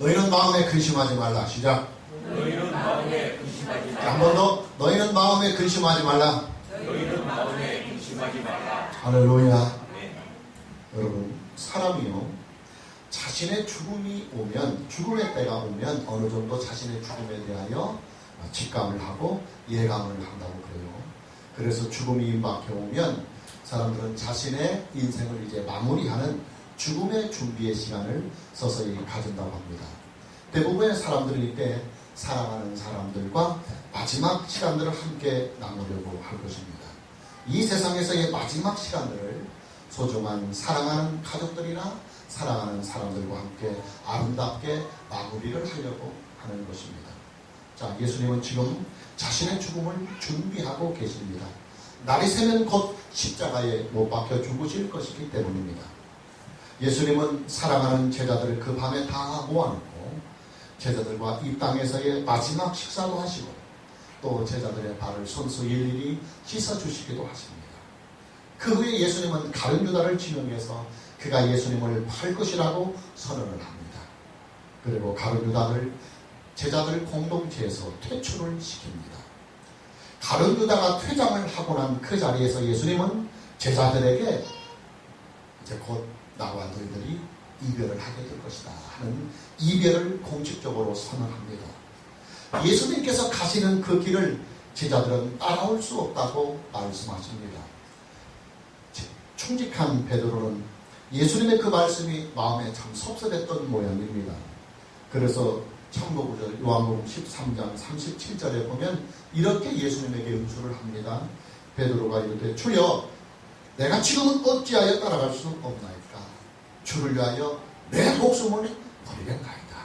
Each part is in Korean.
너희는 마음에 근심하지 말라. 시작. 너희는 마음에 근심하지 말라. 한 번 더. 너희는 마음에 근심하지 말라. 너희는 마음에 근심하지 말라. 할렐루야. 네. 여러분, 사람이요, 자신의 죽음이 오면, 죽음의 때가 오면 어느 정도 자신의 죽음에 대하여 직감을 하고 예감을 한다고 그래요. 그래서 죽음이 임박해 오면 사람들은 자신의 인생을 이제 마무리하는 죽음의 준비의 시간을 서서히 가진다고 합니다. 대부분의 사람들은 이때 사랑하는 사람들과 마지막 시간들을 함께 나누려고 할 것입니다. 이 세상에서의 마지막 시간들을 소중한 사랑하는 가족들이나 사랑하는 사람들과 함께 아름답게 마무리를 하려고 하는 것입니다. 자, 예수님은 지금 자신의 죽음을 준비하고 계십니다. 날이 새면 곧 십자가에 못 박혀 죽으실 것이기 때문입니다. 예수님은 사랑하는 제자들을 그 밤에 다 모아놓고 제자들과 이 땅에서의 마지막 식사도 하시고 또 제자들의 발을 손수 일일이 씻어주시기도 하십니다. 그 후에 예수님은 가룟 유다를 지명해서 그가 예수님을 팔 것이라고 선언을 합니다. 그리고 가룟 유다를 제자들 공동체에서 퇴출을 시킵니다. 가룟 유다가 퇴장을 하고 난 그 자리에서 예수님은 제자들에게 이제 곧 나와 너희들이 이별을 하게 될 것이다 하는 이별을 공식적으로 선언합니다. 예수님께서 가시는 그 길을 제자들은 따라올 수 없다고 말씀하십니다. 충직한 베드로는 예수님의 그 말씀이 마음에 참 섭섭했던 모양입니다. 그래서 참고구절 요한복음 13장 37절에 보면 이렇게 예수님에게 응수를 합니다. 베드로가 이르되 주여 내가 지금은 어찌하여 따라갈 수 없나이까? 주를 위하여 내 목숨을 버리겠나이다.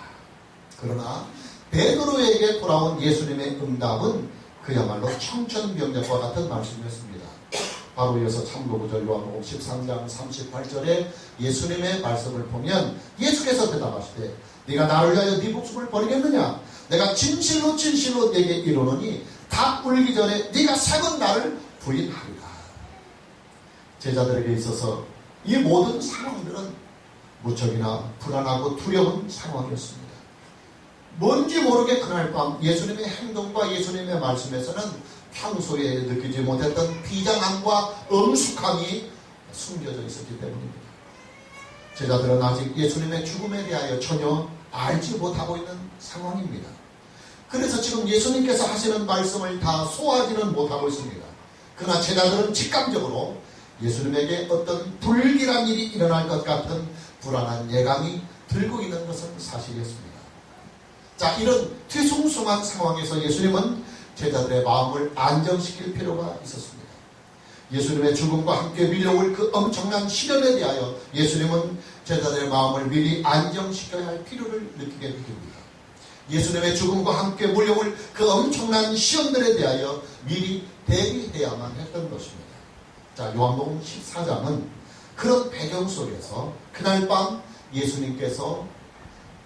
그러나 베드로에게 돌아온 예수님의 응답은 그야말로 청천벽력과 같은 말씀이었습니다. 바로 이어서 참고구절 요한복음 13장 38절에 예수님의 말씀을 보면 예수께서 대답하시되 네가 나를 위하여 네 목숨을 버리겠느냐? 내가 진실로 진실로 네게 이르노니 닭 울기 전에 네가 3번 나를 부인하리라. 제자들에게 있어서 이 모든 상황들은 무척이나 불안하고 두려운 상황이었습니다. 뭔지 모르게 그날 밤 예수님의 행동과 예수님의 말씀에서는 평소에 느끼지 못했던 비장함과 엄숙함이 숨겨져 있었기 때문입니다. 제자들은 아직 예수님의 죽음에 대하여 전혀 알지 못하고 있는 상황입니다. 그래서 지금 예수님께서 하시는 말씀을 다 소화하지는 못하고 있습니다. 그러나 제자들은 직감적으로 예수님에게 어떤 불길한 일이 일어날 것 같은 불안한 예감이 들고 있는 것은 사실이었습니다. 자, 이런 뒤숭숭한 상황에서 예수님은 제자들의 마음을 안정시킬 필요가 있었습니다. 예수님의 죽음과 함께 밀려올 그 엄청난 시련에 대하여 예수님은 제자들의 마음을 미리 안정시켜야 할 필요를 느끼게 됩니다. 예수님의 죽음과 함께 몰려올 그 엄청난 시험들에 대하여 미리 대비해야만 했던 것입니다. 자, 요한복음 14장은 그런 배경 속에서 그날 밤 예수님께서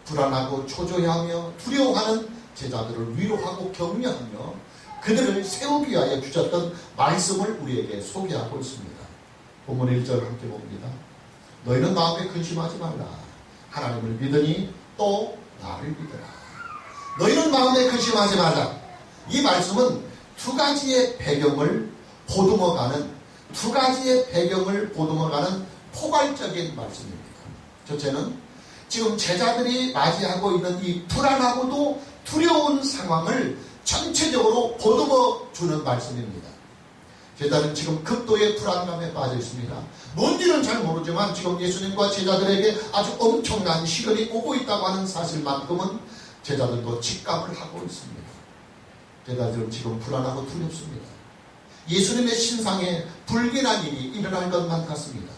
불안하고 초조해하며 두려워하는 제자들을 위로하고 격려하며 그들을 세우기 위하여 주셨던 말씀을 우리에게 소개하고 있습니다. 본문 1절 함께 봅니다. 너희는 마음에 근심하지 말라. 하나님을 믿으니 또 나를 믿으라. 너희는 마음에 근심하지 말라. 이 말씀은 두 가지의 배경을 보듬어가는 포괄적인 말씀입니다. 첫째는 지금 제자들이 맞이하고 있는 이 불안하고도 두려운 상황을 전체적으로 보듬어주는 말씀입니다. 제자는 지금 극도의 불안감에 빠져 있습니다. 뭔지는 잘 모르지만 지금 예수님과 제자들에게 아주 엄청난 시련이 오고 있다고 하는 사실만큼은 제자들도 직감을 하고 있습니다. 제자들은 지금 불안하고 두렵습니다. 예수님의 신상에 불길한 일이 일어날 것만 같습니다.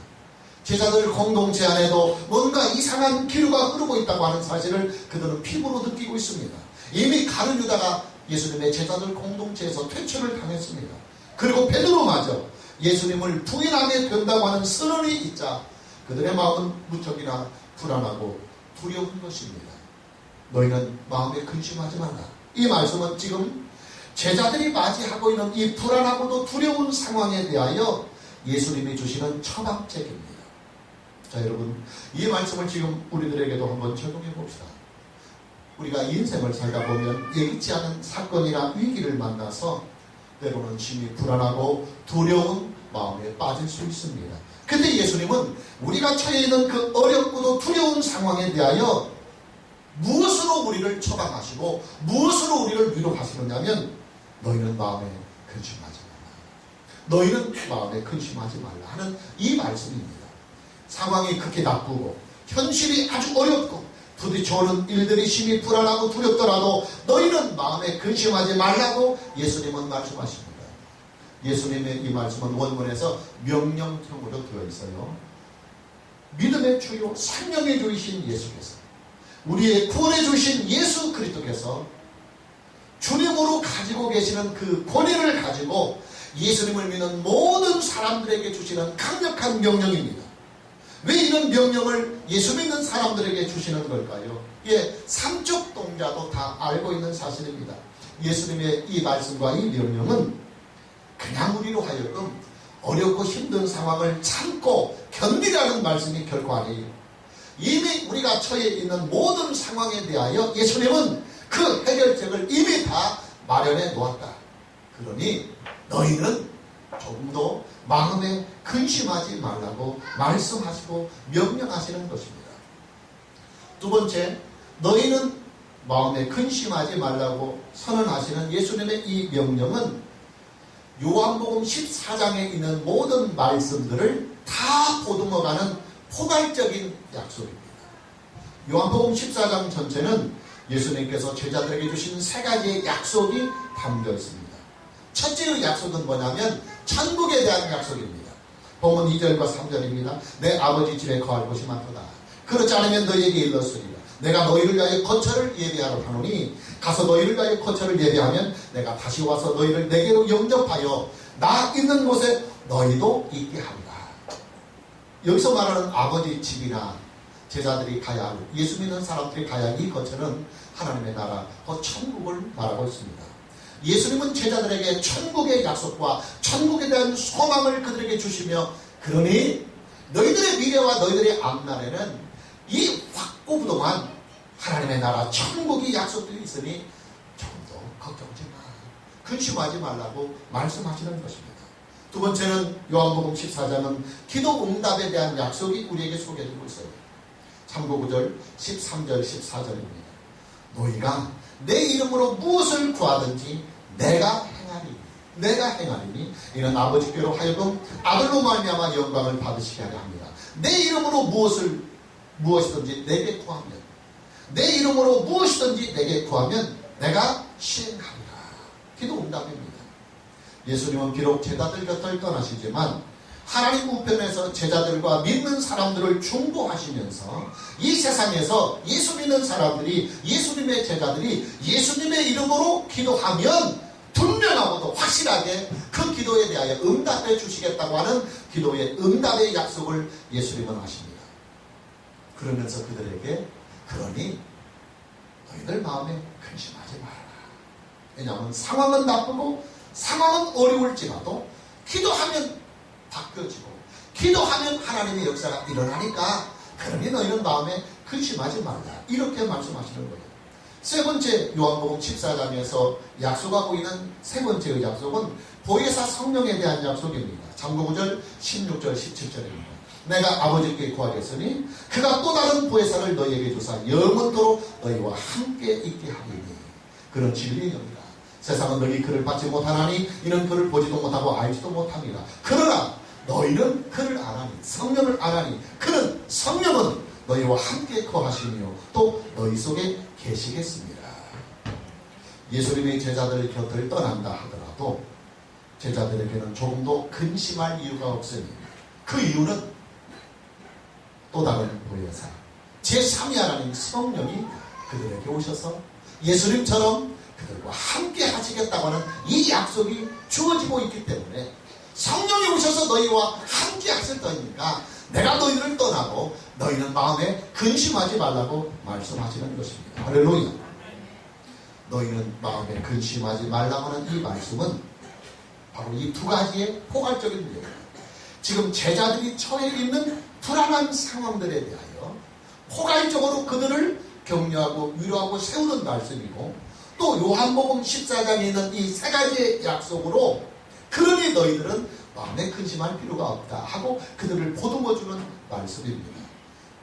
제자들 공동체 안에도 뭔가 이상한 기류가 흐르고 있다고 하는 사실을 그들은 피부로 느끼고 있습니다. 이미 가룟 유다가 예수님의 제자들 공동체에서 퇴출을 당했습니다. 그리고 베드로마저 예수님을 부인하게 된다고 하는 선언이 있자 그들의 마음은 무척이나 불안하고 두려운 것입니다. 너희는 마음에 근심하지 말라. 이 말씀은 지금 제자들이 맞이하고 있는 이 불안하고도 두려운 상황에 대하여 예수님이 주시는 처방책입니다. 자, 여러분, 이 말씀을 지금 우리들에게도 한번 적용해 봅시다. 우리가 인생을 살다 보면 예기치 않은 사건이나 위기를 만나서 때로는 심히 불안하고 두려운 마음에 빠질 수 있습니다. 근데 예수님은 우리가 처해 있는 그 어렵고도 두려운 상황에 대하여 무엇으로 우리를 처방하시고 무엇으로 우리를 위로하시느냐면 너희는 마음에 근심하지 말라. 너희는 마음에 근심하지 말라 하는 이 말씀입니다. 상황이 그렇게 나쁘고 현실이 아주 어렵고 부딪혀오는 일들이 심히 불안하고 두렵더라도 너희는 마음에 근심하지 말라고 예수님은 말씀하십니다. 예수님의 이 말씀은 원문에서 명령형으로 되어 있어요. 믿음의 주요 생명의 주이신 예수께서 우리의 구원해 주신 예수 그리스도께서 주님으로 가지고 계시는 그 권위를 가지고 예수님을 믿는 모든 사람들에게 주시는 강력한 명령입니다. 왜 이런 명령을 예수 믿는 사람들에게 주시는 걸까요? 예, 삼적 동자도 다 알고 있는 사실입니다. 예수님의 이 말씀과 이 명령은 그냥 우리로 하여금 어렵고 힘든 상황을 참고 견디라는 말씀이 결코 아니에요. 이미 우리가 처해 있는 모든 상황에 대하여 예수님은 그 해결책을 이미 다 마련해 놓았다. 그러니 너희는 조금도 마음에 근심하지 말라고 말씀하시고 명령하시는 것입니다. 두 번째, 너희는 마음에 근심하지 말라고 선언하시는 예수님의 이 명령은 요한복음 14장에 있는 모든 말씀들을 다 보듬어가는 포괄적인 약속입니다. 요한복음 14장 전체는 예수님께서 제자들에게 주신 세 가지의 약속이 담겨 있습니다. 첫째의 약속은 뭐냐면 천국에 대한 약속입니다. 본문 2절과 3절입니다. 내 아버지 집에 거할 곳이 많도다. 그렇지 않으면 너희에게 일렀으리라. 내가 너희를 위하여 거처를 예비하러 가노니 가서 너희를 위하여 거처를 예비하면 내가 다시 와서 너희를 내게로 영접하여 나 있는 곳에 너희도 있게 하리라. 여기서 말하는 아버지 집이나 제자들이 가야 할, 예수 믿는 사람들이 가야 할 이 거처는 하나님의 나라, 그 천국을 말하고 있습니다. 예수님은 제자들에게 천국의 약속과 천국에 대한 소망을 그들에게 주시며 그러니 너희들의 미래와 너희들의 앞날에는 이 확고부동한 하나님의 나라 천국이 약속되어 있으니 조금도 걱정하지 마, 근심하지 말라고 말씀하시는 것입니다. 두 번째는 요한복음 14장은 기도 응답에 대한 약속이 우리에게 소개되고 있어요. 참고 9절 13절 14절입니다. 너희가 내 이름으로 무엇을 구하든지 내가 행하리니 이는 아버지께로 하여금 아들로 말미암아 영광을 받으시게 하려 합니다. 내 이름으로 무엇이든지 내게 구하면, 내 이름으로 무엇이든지 내게 구하면 내가 시행하리라. 기도 응답입니다. 예수님은 비록 제자들 곁을 떠나시지만 하나님 우편에서 제자들과 믿는 사람들을 중보하시면서 이 세상에서 예수 믿는 사람들이, 예수님의 제자들이 예수님의 이름으로 기도하면 분명하고도 확실하게 그 기도에 대하여 응답해 주시겠다고 하는 기도의 응답의 약속을 예수님은 하십니다. 그러면서 그들에게 그러니 너희들 마음에 근심하지 말아라. 왜냐하면 상황은 나쁘고 상황은 어려울지라도 기도하면 바뀌어지고 기도하면 하나님의 역사가 일어나니까 그러니 너희는 마음에 근심하지 말라. 이렇게 말씀하시는 거예요. 세 번째, 요한복음 14장에서 약속하고 있는 세 번째의 약속은 보혜사 성령에 대한 약속입니다. 참고 9절 16절 17절입니다. 내가 아버지께 구하겠으니 그가 또 다른 보혜사를 너희에게 주사 영원토록 너희와 함께 있게 하리니 그런 진리의 영이라. 세상은 너희 그를 받지 못하나니 이는 그를 보지도 못하고 알지도 못합니다. 그러나 너희는 그를 아나니, 성령을 아나니 그는 성령은 너희와 함께 거하시며 또 너희 속에 계시겠습니다. 예수님의 제자들 곁을 떠난다 하더라도 제자들에게는 조금도 근심할 이유가 없으니 그 이유는 또 다른 보혜사 제3위 하나님 성령이 그들에게 오셔서 예수님처럼 그들과 함께 하시겠다고 하는 이 약속이 주어지고 있기 때문에 성령이 오셔서 너희와 함께 하실 거니까 내가 너희를 떠나고 너희는 마음에 근심하지 말라고 말씀하시는 것입니다. 할렐루야. 너희는 마음에 근심하지 말라고 하는 이 말씀은 바로 이 두 가지의 포괄적인 내용입니다. 지금 제자들이 처해 있는 불안한 상황들에 대하여 포괄적으로 그들을 격려하고 위로하고 세우는 말씀이고, 또 요한복음 14장에 있는 이 세 가지의 약속으로 그러니 너희들은 마음에 근심할 필요가 없다 하고 그들을 보듬어주는 말씀입니다.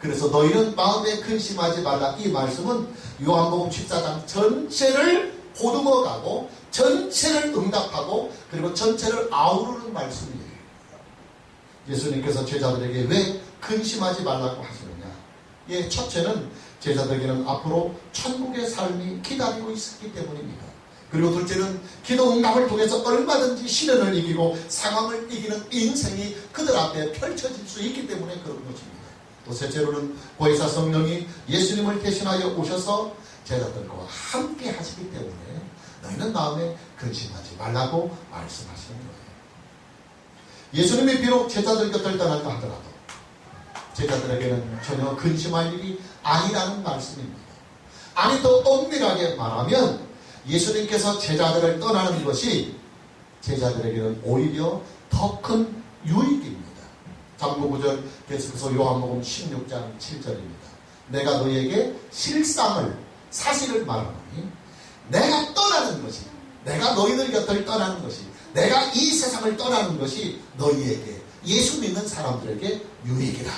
그래서 너희는 마음에 근심하지 말라, 이 말씀은 요한복음 14장 전체를 보듬어가고 전체를 응답하고 그리고 전체를 아우르는 말씀이에요. 예수님께서 제자들에게 왜 근심하지 말라고 하시느냐? 예, 첫째는 제자들에게는 앞으로 천국의 삶이 기다리고 있었기 때문입니다. 그리고 둘째는 기도 응답을 통해서 얼마든지 시련을 이기고 상황을 이기는 인생이 그들 앞에 펼쳐질 수 있기 때문에 그런 것입니다. 또 셋째로는 보혜사 성령이 예수님을 대신하여 오셔서 제자들과 함께 하시기 때문에 너희는 마음에 근심하지 말라고 말씀하시는 거예요. 예수님이 비록 제자들 곁을 떠날까 하더라도 제자들에게는 전혀 근심할 일이 아니라는 말씀입니다. 아니, 더 엄밀하게 말하면 예수님께서 제자들을 떠나는 것이 제자들에게는 오히려 더 큰 유익입니다. 잠언9절 계속해서 요한복음 16장 7절입니다. 내가 너희에게 사실을 말하노니 내가 떠나는 것이, 내가 너희들 곁을 떠나는 것이, 내가 이 세상을 떠나는 것이 너희에게, 예수 믿는 사람들에게 유익이다.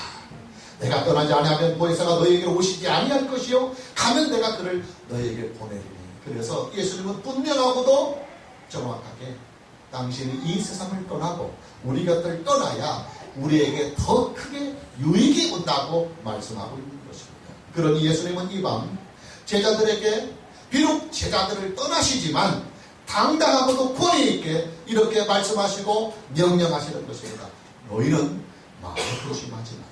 내가 떠나지 아니하면 보혜사가 너희에게로 오시지 아니할 것이요 가면 내가 그를 너희에게 보내리니. 그래서 예수님은 분명하고도 정확하게 당신이 이 세상을 떠나고 우리 곁을 떠나야 우리에게 더 크게 유익이 온다고 말씀하고 있는 것입니다. 그러니 예수님은 이 밤 제자들에게 비록 제자들을 떠나시지만 당당하고도 권위 있게 이렇게 말씀하시고 명령하시는 것입니다. 너희는 마음에 근심하지 말라.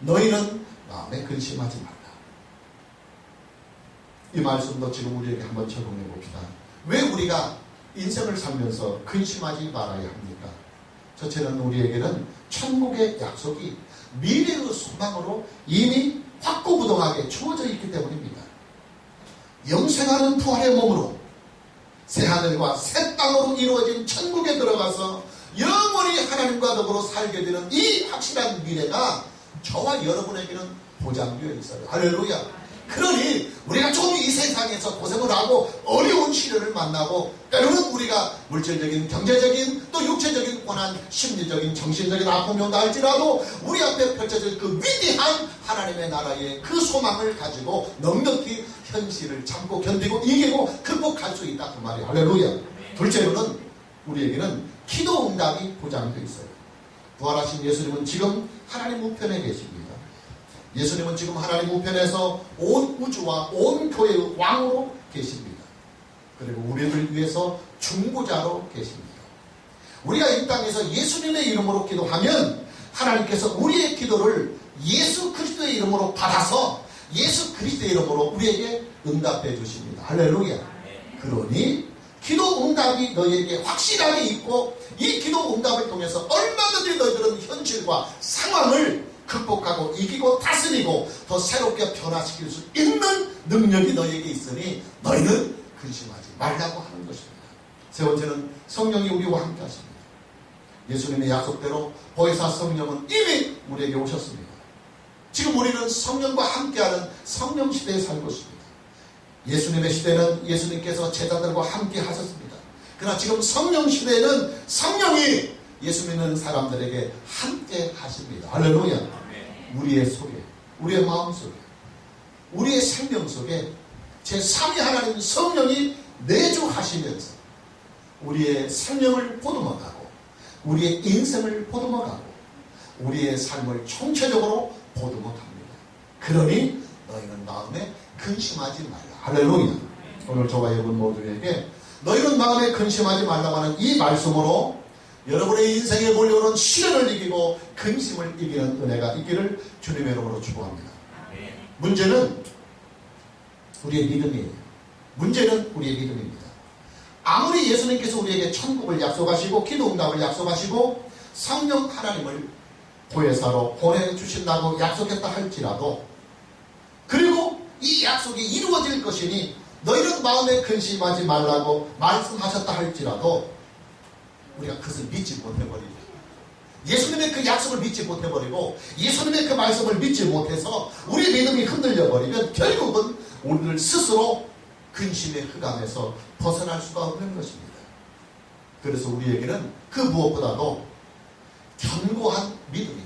너희는 마음에 근심하지 말라. 이 말씀도 지금 우리에게 한번 적용해 봅시다. 왜 우리가 인생을 살면서 근심하지 말아야 합니까? 첫째는 우리에게는 천국의 약속이 미래의 소망으로 이미 확고부동하게 주어져 있기 때문입니다. 영생하는 부활의 몸으로 새하늘과 새 땅으로 이루어진 천국에 들어가서 영원히 하나님과 더불어 살게 되는 이 확실한 미래가 저와 여러분에게는 보장되어 있어요. 할렐루야. 그러니 우리가 좀 이 세상에서 고생을 하고 어려운 시련을 만나고 때로는 우리가 물질적인, 경제적인, 또 육체적인 고난, 심리적인, 정신적인 아픔이 온다 할지라도 우리 앞에 펼쳐질 그 위대한 하나님의 나라의 그 소망을 가지고 넉넉히 현실을 참고 견디고 이기고 극복할 수 있다, 그 말이에요. 할렐루야. 둘째로는 우리에게는 기도 응답이 보장되어 있어요. 부활하신 예수님은 지금 하나님 우편에 계십니다. 예수님은 지금 하나님 우편에서 온 우주와 온 교회의 왕으로 계십니다. 그리고 우리를 위해서 중보자로 계십니다. 우리가 이 땅에서 예수님의 이름으로 기도하면 하나님께서 우리의 기도를 예수 그리스도의 이름으로 받아서 예수 그리스도의 이름으로 우리에게 응답해 주십니다. 할렐루야. 그러니 기도 응답이 너희에게 확실하게 있고 이 기도 응답을 통해서 얼마든지 너희들은 현실과 상황을 극복하고 이기고 다스리고 더 새롭게 변화시킬 수 있는 능력이 너희에게 있으니 너희는 근심하지 말라고 하는 것입니다. 세 번째는 성령이 우리와 함께 하십니다. 예수님의 약속대로 보혜사 성령은 이미 우리에게 오셨습니다. 지금 우리는 성령과 함께하는 성령 시대에 살고 있습니다. 예수님의 시대는 예수님께서 제자들과 함께 하셨습니다. 그러나 지금 성령 시대에는 성령이 예수 믿는 사람들에게 함께 하십니다. 할렐루야. 우리의 속에, 우리의 마음 속에, 우리의 생명 속에 제3위 하나님 성령이 내주하시면서 우리의 생명을 보듬어가고 우리의 인생을 보듬어가고 우리의 삶을 총체적으로 보듬어갑니다. 그러니 너희는 마음에 근심하지 말라. 할렐루야. 오늘 저와 여러분 모두에게 너희는 마음에 근심하지 말라고 하는 이 말씀으로 여러분의 인생에 몰려오는 시련을 이기고 근심을 이기는 은혜가 있기를 주님의 이름으로 축복합니다. 문제는 우리의 믿음이에요. 문제는 우리의 믿음입니다. 아무리 예수님께서 우리에게 천국을 약속하시고 기도 응답을 약속하시고 성령 하나님을 보혜사로 보내주신다고 약속했다 할지라도 그리고 이 약속이 이루어질 것이니 너희는 마음에 근심하지 말라고 말씀하셨다 할지라도 우리가 그것을 믿지 못해버리죠. 예수님의 그 약속을 믿지 못해버리고 예수님의 그 말씀을 믿지 못해서 우리 믿음이 흔들려버리면 결국은 우리를 스스로 근심의 흑암에서 벗어날 수가 없는 것입니다. 그래서 우리에게는 그 무엇보다도 견고한 믿음이,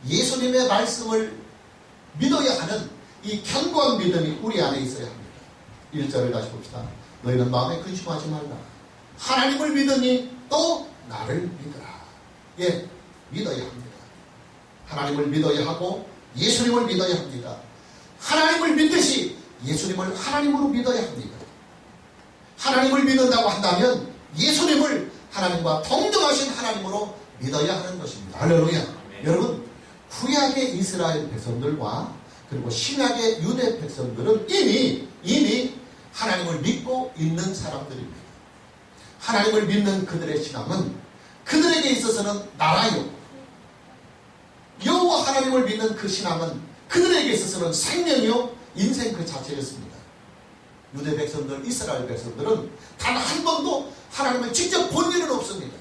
예수님의 말씀을 믿어야 하는 이 견고한 믿음이 우리 안에 있어야 합니다. 1절을 다시 봅시다. 너희는 마음에 근심하지 말라. 하나님을 믿으니 또 나를 믿어라. 예, 믿어야 합니다. 하나님을 믿어야 하고 예수님을 믿어야 합니다. 하나님을 믿듯이 예수님을 하나님으로 믿어야 합니다. 하나님을 믿는다고 한다면 예수님을 하나님과 동등하신 하나님으로 믿어야 하는 것입니다. 할렐루야. 여러분, 구약의 이스라엘 백성들과 그리고 신약의 유대 백성들은 이미 하나님을 믿고 있는 사람들입니다. 하나님을 믿는 그들의 신앙은 그들에게 있어서는 나라요, 여호와 하나님을 믿는 그 신앙은 그들에게 있어서는 생명이요, 인생 그 자체였습니다. 유대 백성들, 이스라엘 백성들은 단 한 번도 하나님을 직접 본 일은 없습니다.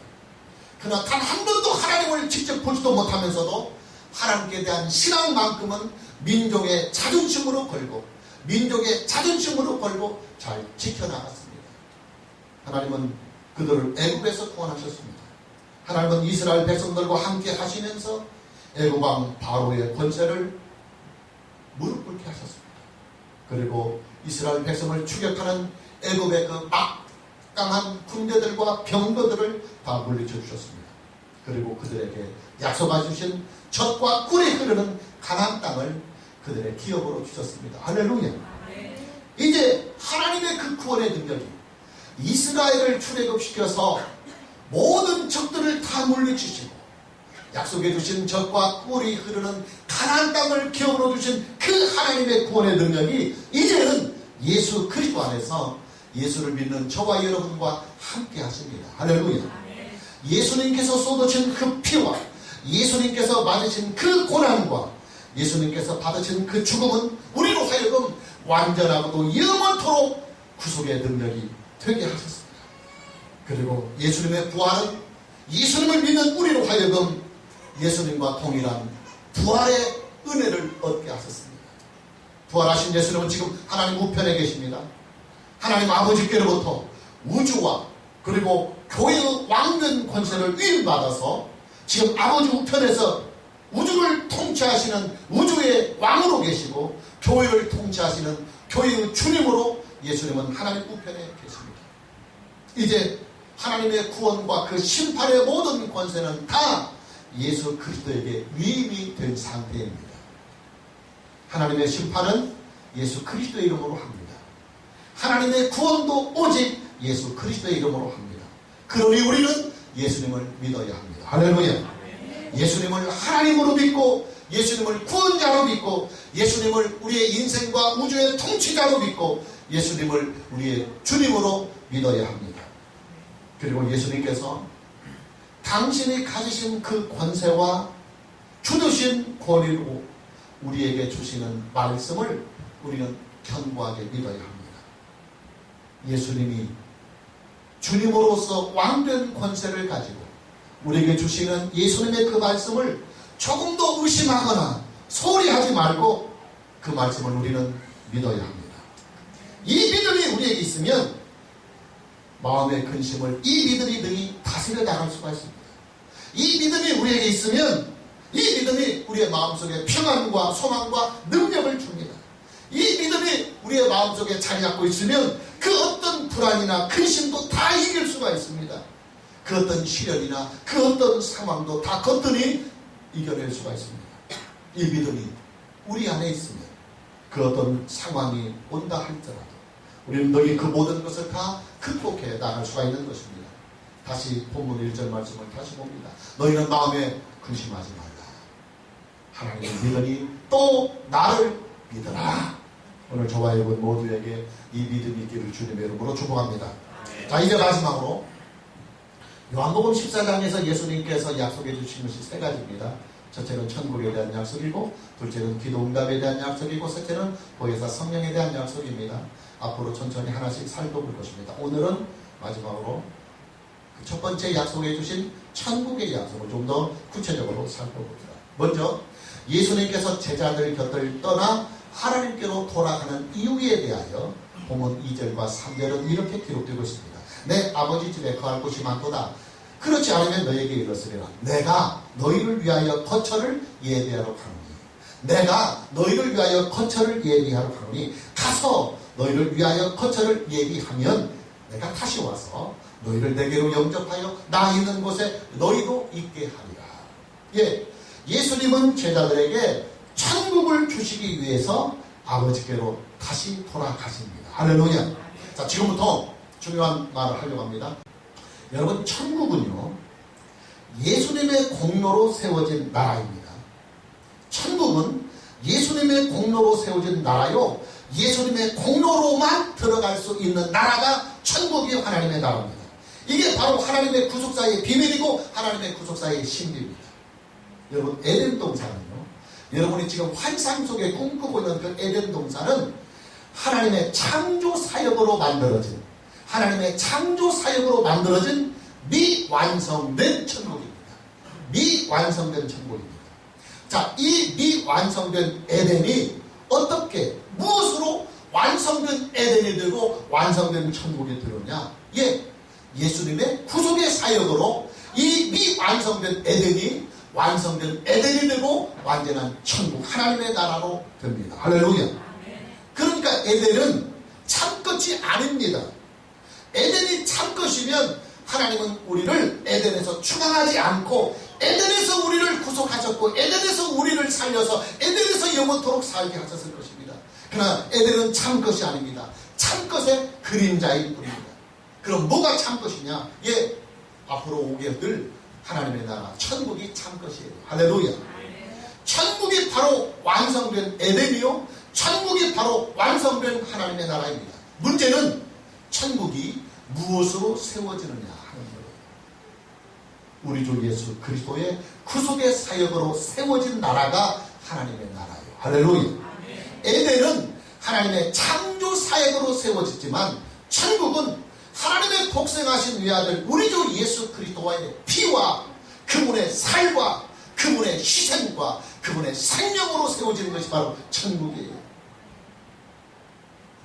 그러나 단 한 번도 하나님을 직접 보지도 못하면서도 하나님께 대한 신앙만큼은 민족의 자존심으로 걸고 잘 지켜나갔습니다. 하나님은 그들을 애굽에서 구원하셨습니다. 하나님은 이스라엘 백성들과 함께 하시면서 애굽왕 바로의 권세를 무릎 꿇게 하셨습니다. 그리고 이스라엘 백성을 추격하는 애굽의 그 막강한 군대들과 병거들을 다 물리쳐 주셨습니다. 그리고 그들에게 약속해 주신 젖과 꿀이 흐르는 가나안 땅을 그들의 기업으로 주셨습니다. 할렐루야. 이제 하나님의 그 구원의 능력이 이스라엘을 출애굽시켜서 모든 적들을 다 물리치시고 약속해 주신 젖과 꿀이 흐르는 가나안 땅을 기업으로 주신 그 하나님의 구원의 능력이 이제는 예수 그리스도 안에서 예수를 믿는 저와 여러분과 함께 하십니다. 할렐루야. 예수님께서 쏟으신 그 피와 예수님께서 맞으신 그 고난과 예수님께서 받으신 그 죽음은 우리로 하여금 완전하고도 영원토록 구속의 능력이 되게 하셨습니다. 그리고 예수님의 부활은 예수님을 믿는 우리로 하여금 예수님과 동일한 부활의 은혜를 얻게 하셨습니다. 부활하신 예수님은 지금 하나님 우편에 계십니다. 하나님 아버지께로부터 우주와 그리고 교회의 왕권 권세를 위임받아서 지금 아버지 우편에서 우주를 통치하시는 우주의 왕으로 계시고 교회를 통치하시는 교회의 주님으로 예수님은 하나님 우편에 계십니다. 이제 하나님의 구원과 그 심판의 모든 권세는 다 예수 그리스도에게 위임이 된 상태입니다. 하나님의 심판은 예수 그리스도의 이름으로 합니다. 하나님의 구원도 오직 예수 그리스도의 이름으로 합니다. 그러니 우리는 예수님을 믿어야 합니다. 할렐루야. 예수님을 하나님으로 믿고 예수님을 구원자로 믿고 예수님을 우리의 인생과 우주의 통치자로 믿고 예수님을 우리의 주님으로 믿어야 합니다. 그리고 예수님께서 당신이 가지신 그 권세와 주드신 권위로 우리에게 주시는 말씀을 우리는 견고하게 믿어야 합니다. 예수님이 주님으로서 왕된 권세를 가지고 우리에게 주시는 예수님의 그 말씀을 조금도 의심하거나 소홀히 하지 말고 그 말씀을 우리는 믿어야 합니다. 이 믿음이 우리에게 있으면 마음의 근심을 이 믿음이 능히 다스려 나갈 수가 있습니다. 이 믿음이 우리에게 있으면 이 믿음이 우리의 마음속에 평안과 소망과 능력을 줍니다. 이 믿음이 우리의 마음속에 자리 잡고 있으면 그 어떤 불안이나 근심도 다 이길 수가 있습니다. 그 어떤 시련이나 그 어떤 상황도 다 거뜬히 이겨낼 수가 있습니다. 이 믿음이 우리 안에 있으면 그 어떤 상황이 온다 할지라도 우리는 너희 그 모든 것을 다 극복해 나갈 수가 있는 것입니다. 다시 본문 1절 말씀을 다시 봅니다. 너희는 마음에 근심하지 말라. 하나님을 믿으니 또 나를 믿어라. 오늘 저와 여러분 모두에게 이 믿음이 있기를 주님의 이름으로 축복합니다. 자, 이제 마지막으로 요한복음 14장에서 예수님께서 약속해 주신 것이 세 가지입니다. 첫째는 천국에 대한 약속이고, 둘째는 기도응답에 대한 약속이고, 셋째는 보혜사 성령에 대한 약속입니다. 앞으로 천천히 하나씩 살펴볼 것입니다. 오늘은 마지막으로 첫 번째 약속해 주신 천국의 약속을 좀 더 구체적으로 살펴봅시다. 먼저 예수님께서 제자들 곁을 떠나 하나님께로 돌아가는 이유에 대하여 본문 2절과 3절은 이렇게 기록되고 있습니다. 내 아버지 집에 거할 곳이 많도다. 그렇지 않으면 너에게 이르시리라. 내가 너희를 위하여 거처를 예비하러 가노니 내가 너희를 위하여 거처를 예비하러 가노니 가서 너희를 위하여 거처를 예비하면 내가 다시 와서 너희를 내게로 영접하여 나 있는 곳에 너희도 있게 하리라. 예, 예수님은 제자들에게 천국을 주시기 위해서 아버지께로 다시 돌아가십니다. 할렐루야. 자, 지금부터 중요한 말을 하려고 합니다. 여러분, 천국은요 예수님의 공로로 세워진 나라입니다. 천국은 예수님의 공로로 세워진 나라요, 예수님의 공로로만 들어갈 수 있는 나라가 천국이 하나님의 나라입니다. 이게 바로 하나님의 구속사의 비밀이고 하나님의 구속사의 신비입니다. 여러분, 에덴 동산은요, 여러분이 지금 환상 속에 꿈꾸고 있는 그 에덴 동산은 하나님의 창조 사역으로 만들어진, 하나님의 창조 사역으로 만들어진 미완성된 천국입니다. 미완성된 천국입니다. 자, 이 미완성된 에덴이 어떻게, 무엇으로 완성된 에덴이 되고 완성된 천국이 되느냐? 예, 예수님의 구속의 사역으로 이 미완성된 에덴이 완성된 에덴이 되고 완전한 천국, 하나님의 나라로 됩니다. 할렐루야. 그러니까 에덴은 참것이 아닙니다. 에덴이 참것이면 하나님은 우리를 에덴에서 추방하지 않고 에덴에서 우리를 구속하셨고 에덴에서 우리를 살려서 에덴에서 영원토록 살게 하셨을 것입니다. 그러나 에덴은 참것이 아닙니다. 참것의 그림자일 뿐입니다. 그럼 뭐가 참것이냐? 예, 앞으로 오게 될 하나님의 나라, 천국이 참것이에요. 할렐루야. 천국이 바로 완성된 에덴이요, 천국이 바로 완성된 하나님의 나라입니다. 문제는 천국이 무엇으로 세워지느냐 하는 거예요. 우리 주 예수 그리스도의 구속의 사역으로 세워진 나라가 하나님의 나라예요. 할렐루야. 에덴은 하나님의 창조 사역으로 세워졌지만 천국은 하나님의 독생하신 외아들 우리 주 예수 그리스도와의 피와 그분의 살과 그분의 희생과 그분의 생명으로 세워지는 것이 바로 천국이에요.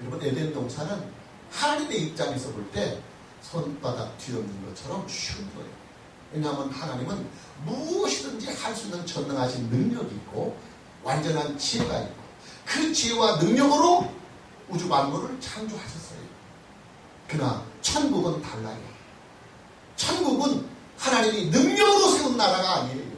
여러분, 에덴 동산은 하나님의 입장에서 볼 때 손바닥 뒤엎는 것처럼 쉬운 거예요. 왜냐하면 하나님은 무엇이든지 할 수 있는 전능하신 능력이 있고 완전한 지혜가 있고 그 지혜와 능력으로 우주 만물을 창조하셨어요. 그러나 천국은 달라요. 천국은 하나님이 능력으로 세운 나라가 아니에요.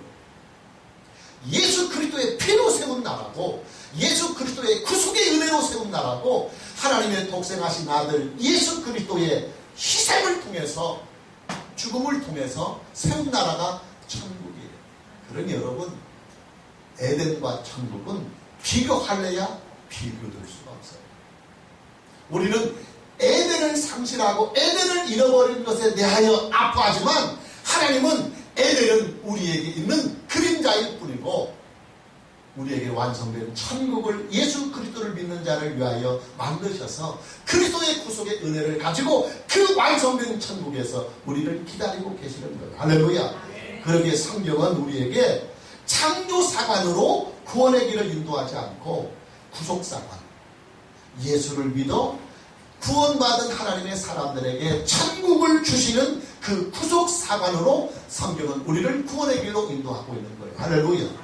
예수 그리스도의 피로 세운 나라고 예수 그리스도의 구속의 은혜로 세운 나라고 하나님의 독생하신 아들 예수 그리스도의 희생을 통해서 죽음을 통해서 세운 나라가 천국이에요. 그러니 여러분, 에덴과 천국은 비교할래야 비교될 수가 없어요. 우리는 에덴을 상실하고 에덴을 잃어버린 것에 대하여 아파하지만 하나님은 에덴은 우리에게 있는 그림자일 뿐이고 우리에게 완성된 천국을 예수 그리스도를 믿는 자를 위하여 만드셔서 그리스도의 구속의 은혜를 가지고 그 완성된 천국에서 우리를 기다리고 계시는 거예요. 할렐루야. 그러기에 성경은 우리에게 창조사관으로 구원의 길을 인도하지 않고 구속사관, 예수를 믿어 구원받은 하나님의 사람들에게 천국을 주시는 그 구속사관으로 성경은 우리를 구원의 길로 인도하고 있는 거예요. 할렐루야.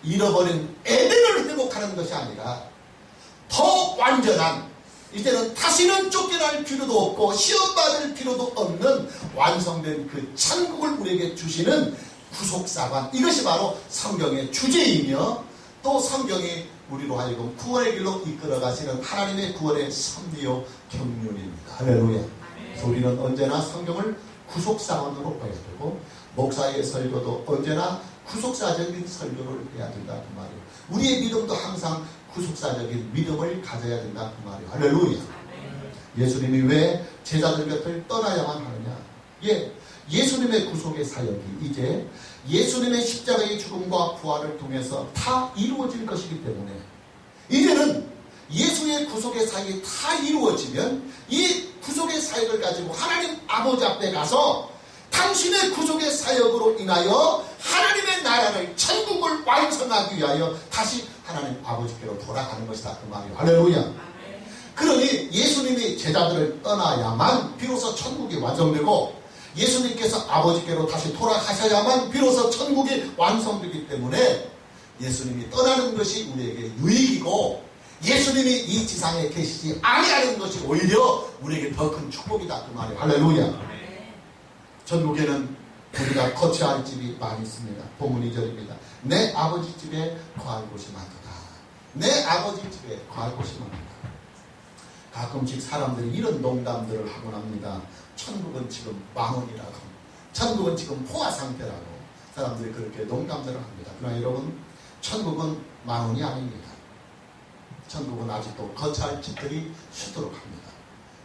잃어버린 에덴을 회복하는 것이 아니라 더 완전한, 이제는 다시는 쫓겨날 필요도 없고 시험받을 필요도 없는 완성된 그 천국을 우리에게 주시는 구속사관, 이것이 바로 성경의 주제이며 또 성경이 우리로 하여금 구원의 길로 이끌어 가시는 하나님의 구원의 섭리요 경륜입니다. 할렐루야. 그래서 우리는 언제나 성경을 구속사관으로 봐야 되고 목사의 설교도 언제나 구속사적인 설교를 해야 된다 그 말이에요. 우리의 믿음도 항상 구속사적인 믿음을 가져야 된다 그 말이에요. 할렐루야. 예수님이 왜 제자들 곁을 떠나야만 하느냐? 예, 예수님의 구속의 사역이 이제 예수님의 십자가의 죽음과 부활을 통해서 다 이루어질 것이기 때문에 이제는 예수의 구속의 사역이 다 이루어지면 이 구속의 사역을 가지고 하나님 아버지 앞에 가서 당신의 구속의 사역으로 인하여 하나님의 나라를 천국을 완성하기 위하여 다시 하나님 아버지께로 돌아가는 것이다 그 말이에요. 할렐루야. 그러니 예수님이 제자들을 떠나야만 비로소 천국이 완성되고 예수님께서 아버지께로 다시 돌아가셔야만 비로소 천국이 완성되기 때문에 예수님이 떠나는 것이 우리에게 유익이고 예수님이 이 지상에 계시지 아니하는 것이 오히려 우리에게 더 큰 축복이다 그 말이에요. 할렐루야. 천국에는 우리가 거처할 집이 많이 있습니다. 본문 2절입니다. 내 아버지 집에 거할 곳이 많도다. 내 아버지 집에 거할 곳이 많도다. 가끔씩 사람들이 이런 농담들을 하곤 합니다. 천국은 지금 망원이라고, 천국은 지금 포화 상태라고 사람들이 그렇게 농담들을 합니다. 그러나 여러분, 천국은 망원이 아닙니다. 천국은 아직도 거처할 집들이 수두룩 합니다.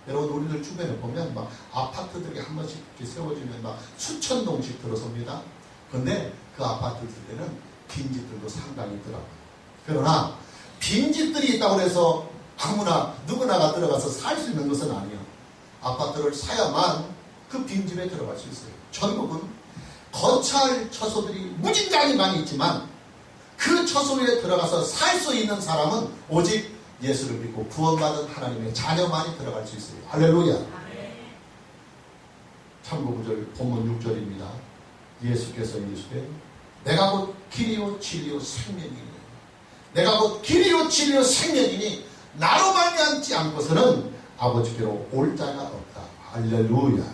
여러분, 우리들 주변에 보면 막 아파트들이 한 번씩 이렇게 세워지면 막 수천 동씩 들어섭니다. 근데 그 아파트들에는 빈집들도 상당히 있더라고요. 그러나 빈집들이 있다고 해서 아무나 누구나가 들어가서 살 수 있는 것은 아니에요. 아파트를 사야만 그 빈집에 들어갈 수 있어요. 천국은 거처할 처소들이 무진장이 많이 있지만 그 처소에 들어가서 살 수 있는 사람은 오직 예수를 믿고 구원받은 하나님의 자녀만이 들어갈 수 있어요. 할렐루야. 참고 구절 본문 6절입니다. 예수께서 이르시되 내가 곧 길이요 진리요 생명이니 내가 곧 길이요 진리요 생명이니 나로 말미암지 않고서는 아버지께로 올 자가 없다. 할렐루야.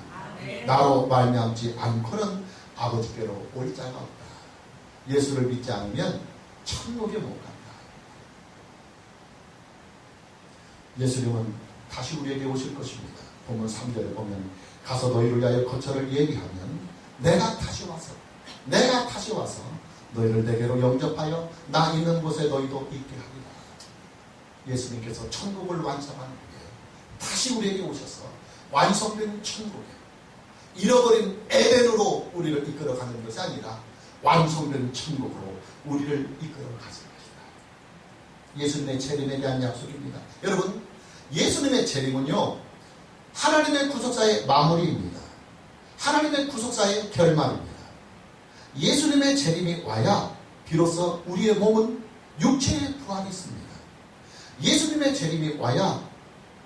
나로 말미암지 않고는 아버지께로 올 자가 없다. 예수를 믿지 않으면 천국에 못 간다. 예수님은 다시 우리에게 오실 것입니다. 본문 3절에 보면 가서 너희를 위하여 거처를 예비하면 내가 다시 와서 너희를 내게로 영접하여 나 있는 곳에 너희도 있게 하리라. 예수님께서 천국을 완성하는 후에 다시 우리에게 오셔서 완성된 천국에 잃어버린 에덴으로 우리를 이끌어가는 것이 아니라 완성된 천국으로 우리를 이끌어가실 것이다. 예수님의 재림에 대한 약속입니다. 여러분, 예수님의 재림은요, 하나님의 구속사의 마무리입니다. 하나님의 구속사의 결말입니다. 예수님의 재림이 와야 비로소 우리의 몸은 육체의 부활이 있습니다. 예수님의 재림이 와야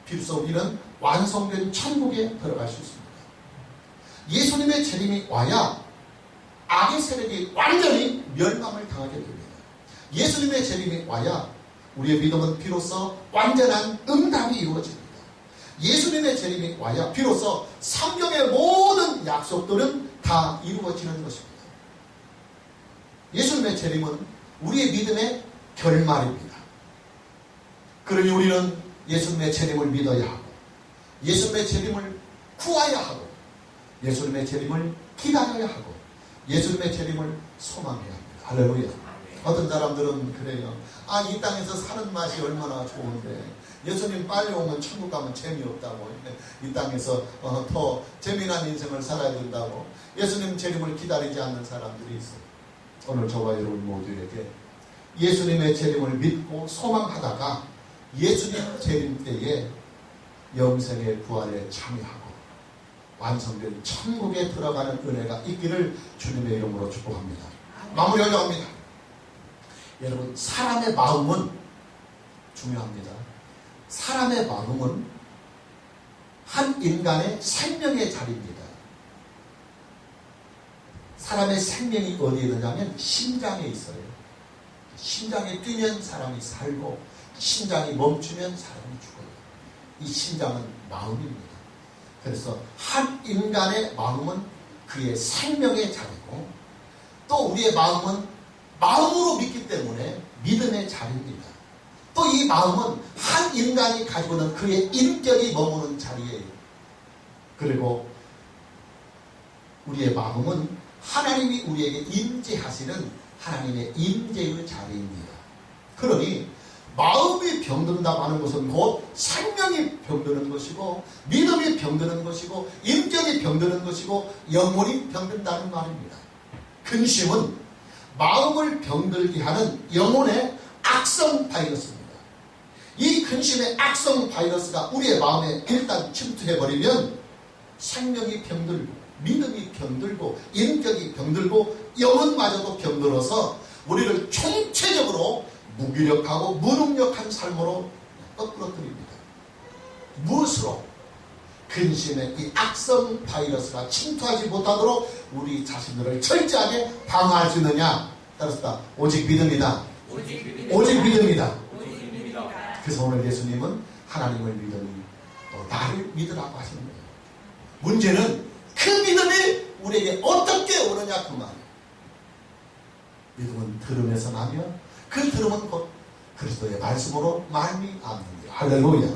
비로소 우리는 완성된 천국에 들어갈 수 있습니다. 예수님의 재림이 와야 악의 세력이 완전히 멸망을 당하게 됩니다. 예수님의 재림이 와야 우리의 믿음은 비로소 완전한 응답이 이루어집니다. 예수님의 재림이 와야 비로소 성경의 모든 약속들은 다 이루어지는 것입니다. 예수님의 재림은 우리의 믿음의 결말입니다. 그러니 우리는 예수님의 재림을 믿어야 하고 예수님의 재림을 구해야 하고 예수님의 재림을 기다려야 하고 예수님의 재림을 소망해야 합니다. 할렐루야. 어떤 사람들은 그래요. 이 땅에서 사는 맛이 얼마나 좋은데 예수님 빨리 오면 천국 가면 재미없다고, 이 땅에서 더 재미난 인생을 살아야 된다고 예수님 재림을 기다리지 않는 사람들이 있어요. 오늘 저와 여러분 모두에게 예수님의 재림을 믿고 소망하다가 예수님 재림 때에 영생의 부활에 참여하고 완성된 천국에 들어가는 은혜가 있기를 주님의 이름으로 축복합니다. 마무리하려고 합니다. 여러분, 사람의 마음은 중요합니다. 사람의 마음은 한 인간의 생명의 자리입니다. 사람의 생명이 어디에 있느냐면 심장에 있어요. 심장이 뛰면 사람이 살고 심장이 멈추면 사람이 죽어요. 이 심장은 마음입니다. 그래서 한 인간의 마음은 그의 생명의 자리고 또 우리의 마음은 마음으로 믿기 때문에 믿음의 자리입니다. 또 이 마음은 한 인간이 가지고 있는 그의 인격이 머무는 자리예요. 그리고 우리의 마음은 하나님이 우리에게 임재하시는 하나님의 임재의 자리입니다. 그러니 마음이 병든다고 하는 것은 곧 생명이 병드는 것이고 믿음이 병드는 것이고 인격이 병드는 것이고 영혼이 병든다는 말입니다. 근심은 마음을 병들게 하는 영혼의 악성 바이러스입니다. 이 근심의 악성 바이러스가 우리의 마음에 일단 침투해버리면 생명이 병들고 믿음이 병들고 인격이 병들고 영혼마저도 병들어서 우리를 총체적으로 무기력하고 무능력한 삶으로 꺾어뜨립니다. 무엇으로? 근심의 이 악성 바이러스가 침투하지 못하도록 우리 자신들을 철저하게 방어할 수 있느냐? 따라서 오직 믿음이다. 오직 믿음이다. 그래서 오늘 예수님은 하나님을 믿으니 또 나를 믿으라고 하시는 거예요. 문제는 그 믿음이 우리에게 어떻게 오느냐 그 말이에요. 믿음은 들음에서 나며 그 들음은 곧 그리스도의 말씀으로 말미암느니라. 할렐루야.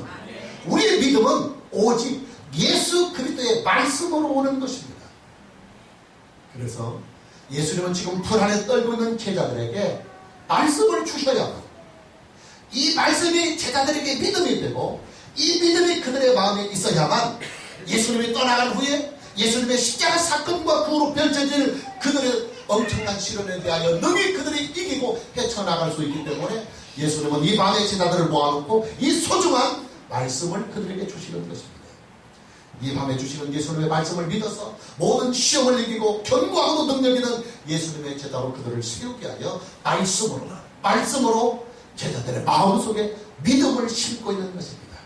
우리의 믿음은 오직 예수 그리스도의 말씀으로 오는 것입니다. 그래서 예수님은 지금 불안에 떨고 있는 제자들에게 말씀을 주셔야 합니다. 이 말씀이 제자들에게 믿음이 되고 이 믿음이 그들의 마음에 있어야만 예수님이 떠나간 후에 예수님의 십자가 사건과 그 후로 펼쳐질 그들의 엄청난 시련에 대하여 능히 그들이 이기고 헤쳐나갈 수 있기 때문에 예수님은 이 밤에 제자들을 모아놓고 이 소중한 말씀을 그들에게 주시는 것입니다. 이 밤에 주시는 예수님의 말씀을 믿어서 모든 시험을 이기고 견고하고도 능력 있는 예수님의 제자로 그들을 세우게 하여 말씀으로 제자들의 마음속에 믿음을 심고 있는 것입니다.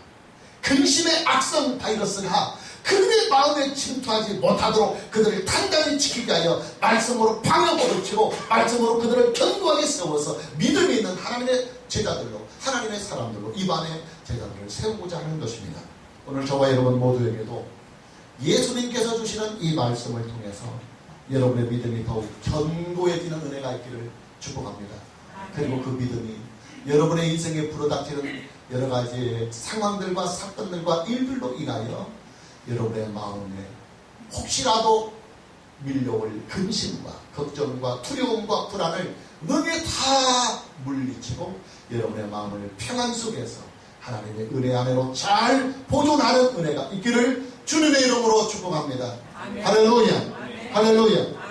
근심의 악성 바이러스가 그들의 마음에 침투하지 못하도록 그들을 단단히 지키게 하여 말씀으로 방역으로 치고 말씀으로 그들을 견고하게 세워서 믿음이 있는 하나님의 제자들로 하나님의 사람들로 이 밤에 제자들을 세우고자 하는 것입니다. 오늘 저와 여러분 모두에게도 예수님께서 주시는 이 말씀을 통해서 여러분의 믿음이 더욱 견고해지는 은혜가 있기를 축복합니다. 그리고 그 믿음이 여러분의 인생에 불어닥치는 여러 가지 상황들과 사건들과 일들로 인하여 여러분의 마음에 혹시라도 밀려올 근심과 걱정과 두려움과 불안을 능히 다 물리치고 여러분의 마음을 평안 속에서 하나님의 은혜 안으로 잘 보존하는 은혜가 있기를 주님의 이름으로 축복합니다. 할렐루야. 할렐루야.